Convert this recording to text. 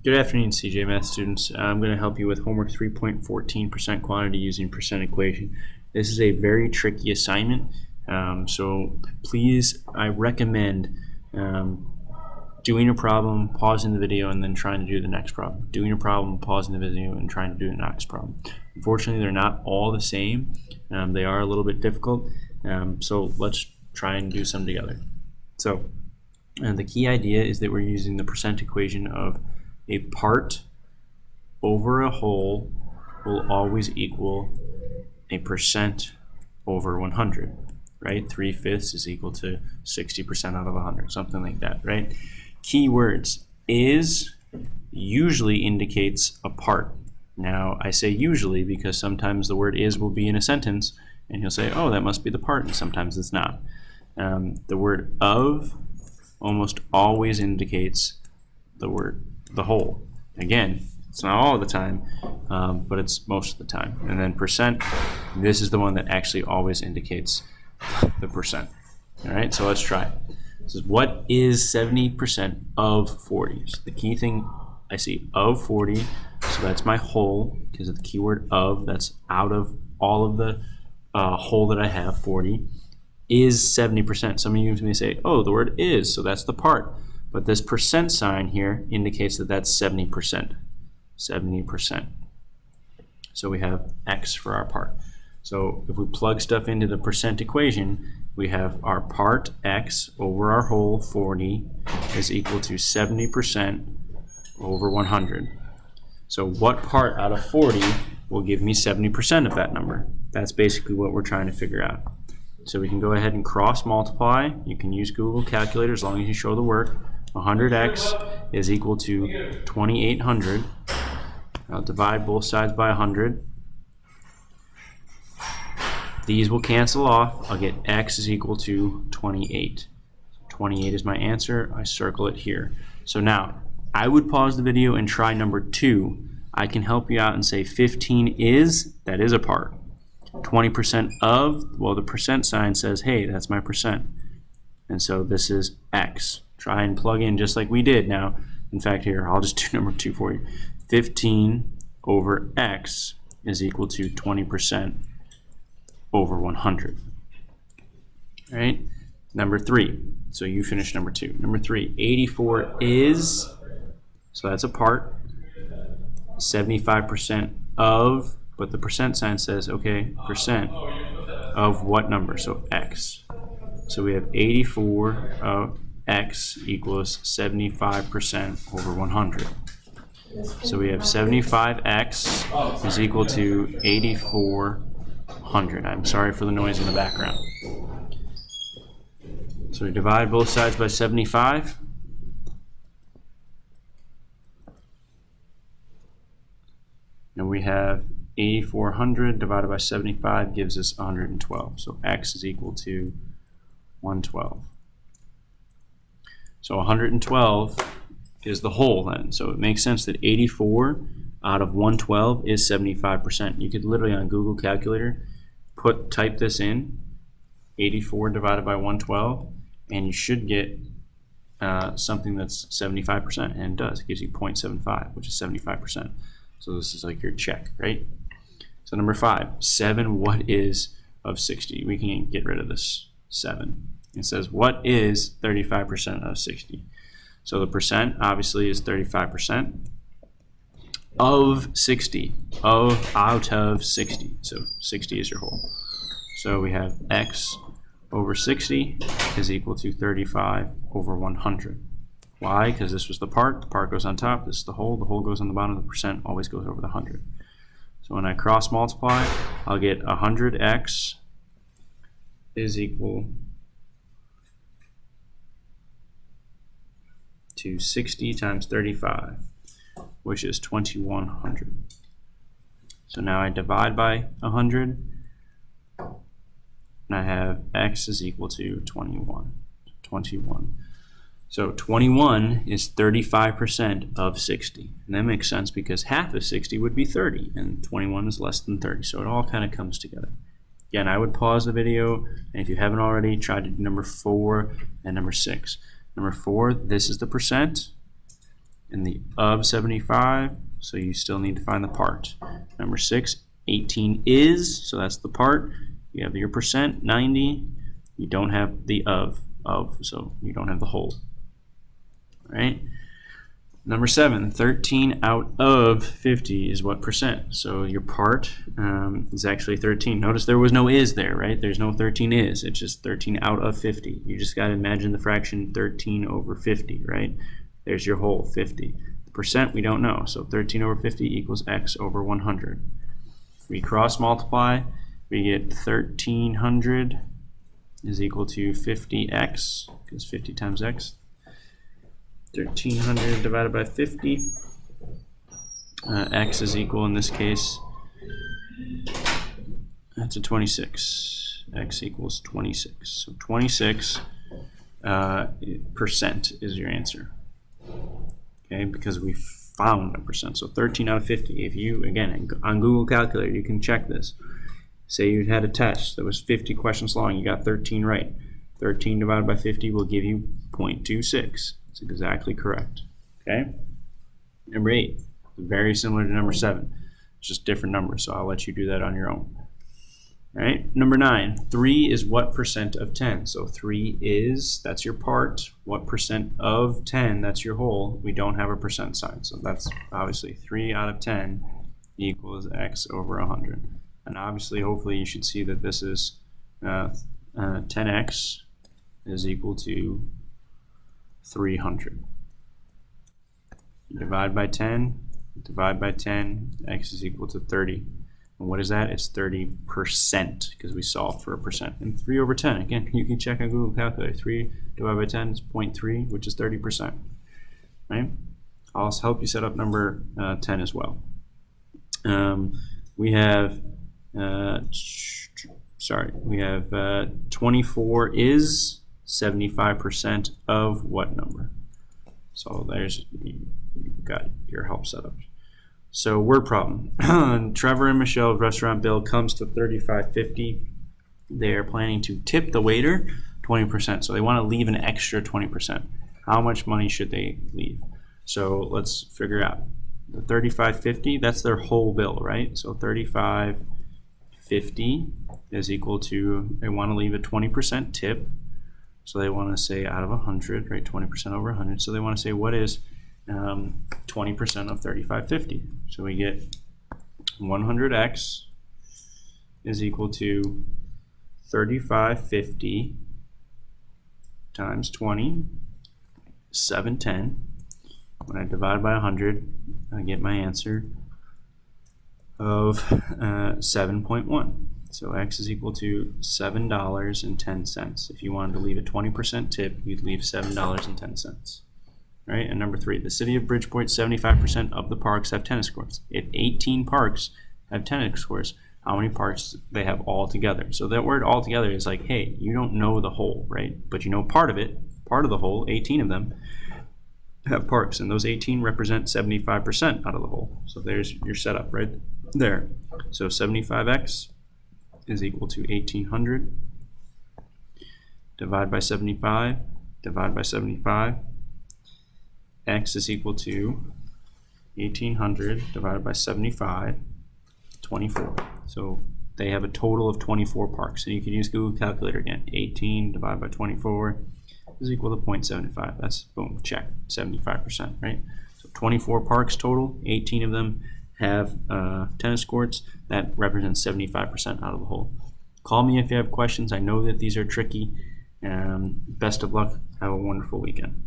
Good afternoon, CJ Math students. I'm going to help you with homework 3.14% quantity using percent equation. This is a very tricky assignment, so please, I recommend doing a problem, pausing the video, and then trying to do the next problem. Doing a problem, pausing the video, and trying to do the next problem. Unfortunately, they're not all the same. They are a little bit difficult, so let's try and do some together. So the key idea is that we're using the percent equation of a part over a whole will always equal a percent over 100, right? 3/5 is equal to 60% out of 100, something like that, right? Keywords: is usually indicates a part. Now, I say usually because sometimes the word is will be in a sentence, and you'll say, oh, that must be the part, and sometimes it's not. The word of almost always indicates the whole. Again, it's not all the time, but it's most of the time. And then percent, this is the one that actually always indicates the percent. All right, so let's try. This is what is 70% of 40. So the key thing I see, of 40, so that's my whole, because of the keyword of, that's out of all of the whole that I have, 40, is 70%. Some of you may say, oh, the word is, so that's the part. But this percent sign here indicates that that's 70%. 70%. So we have x for our part. So if we plug stuff into the percent equation, we have our part, x, over our whole, 40, is equal to 70% over 100. So what part out of 40 will give me 70% of that number? That's basically what we're trying to figure out. So we can go ahead and cross multiply. You can use Google Calculator as long as you show the work. 100x is equal to 2800. I'll divide both sides by 100. These will cancel off. I'll get x is equal to 28. 28 is my answer. I circle it here. So now, I would pause the video and try number 2. I can help you out and say 15 is, that is a part. 20% of, well, the percent sign says, hey, that's my percent. And so this is x. Try and plug in just like we did. Now, in fact, here, I'll just do number 2 for you. 15 over x is equal to 20% over 100. All right, number 3. So you finish number 2. Number 3, 84 is, so that's a part, 75% of, but the percent sign says, okay, percent of what number? So x. So we have 84 of x equals 75% over 100. So we have 75x is equal to 8400. I'm sorry for the noise in the background. So we divide both sides by 75. And we have 8400 divided by 75 gives us 112. So x is equal to 112. So 112 is the whole then. So it makes sense that 84 out of 112 is 75%. You could literally on Google Calculator type this in, 84 divided by 112, and you should get something that's 75%, and it does. It gives you 0.75, which is 75%. So this is like your check, right? So number 5, 7, what is of 60? We can get rid of this 7. It says, what is 35% of 60? So the percent obviously is 35% of 60, out of 60. So 60 is your whole. So we have x over 60 is equal to 35 over 100. Why? Because this was the part goes on top, this is the whole goes on the bottom, the percent always goes over the 100. So when I cross multiply, I'll get 100x is equal to 60 times 35, which is 2100. So now I divide by 100, and I have x is equal to 21. So 21 is 35% of 60. And that makes sense because half of 60 would be 30, and 21 is less than 30. So it all kind of comes together. Again, I would pause the video, and if you haven't already, try to do number 4 and number 6. Number 4, this is the percent. and the of 75, so you still need to find the part. Number 6, 18 is, so that's the part. You have your percent, 90. You don't have the of, so you don't have the whole. All right. Number 7, 13 out of 50 is what percent? So your part is actually 13. Notice there was no is there, right? There's no 13 is. It's just 13 out of 50. You just got to imagine the fraction 13 over 50, right? There's your whole, 50. The percent we don't know, so 13 over 50 equals x over 100. We cross multiply, we get 1300 is equal to 50x, because 50 times x. 1300 divided by 50. X is equal, in this case, that's a 26. X equals 26. So 26% is your answer. Okay, because we found a percent. So 13 out of 50. If you, again, on Google Calculator, you can check this. Say you had a test that was 50 questions long, you got 13 right. 13 divided by 50 will give you 0.26. It's exactly correct. Okay? Number 8, very similar to number 7. It's just different numbers, so I'll let you do that on your own. All right? Number 9, 3 is what percent of 10? So 3 is, that's your part. What percent of 10? That's your whole. We don't have a percent sign, so that's obviously 3 out of 10 equals x over 100. And obviously, hopefully, you should see that this is 10x is equal to 300. Divide by 10, divide by 10, x is equal to 30. And what is that? It's 30%, because we solved for a percent. And 3 over 10, again, you can check on Google Calculator. 3 divided by 10 is 0.3, which is 30%. Right? I'll help you set up number 10 as well. We have 24 is 75% of what number? So there's, you got your help set up. So word problem. Trevor and Michelle's restaurant bill comes to $35.50. They are planning to tip the waiter 20%. So they want to leave an extra 20%. How much money should they leave? So let's figure out. The $35.50, that's their whole bill, right? So $35.50 is equal to, they want to leave a 20% tip. So they want to say out of 100, right? 20% over 100. So they want to say what is 20% of $35.50? So we get 100x is equal to $35.50 times 20, 710. When I divide by 100, I get my answer of 7.1. So x is equal to $7.10. If you wanted to leave a 20% tip, you'd leave $7.10. Right? And number 3, the city of Bridgeport, 75% of the parks have tennis courts. If 18 parks have tennis courts, how many parks they have all together? So that word all together is like, hey, you don't know the whole, right? But you know part of it, part of the whole, 18 of them have parks, and those 18 represent 75% out of the whole. So there's your setup right there. So 75x is equal to 1800. Divide by 75, divide by 75. X is equal to 1800 divided by 75, 24. So they have a total of 24 parks. And you can use Google Calculator again. 18 divided by 24 is equal to 0.75. That's, boom, check, 75%, right? So 24 parks total, 18 of them have tennis courts. That represents 75% out of the whole. Call me if you have questions. I know that these are tricky. Best of luck. Have a wonderful weekend.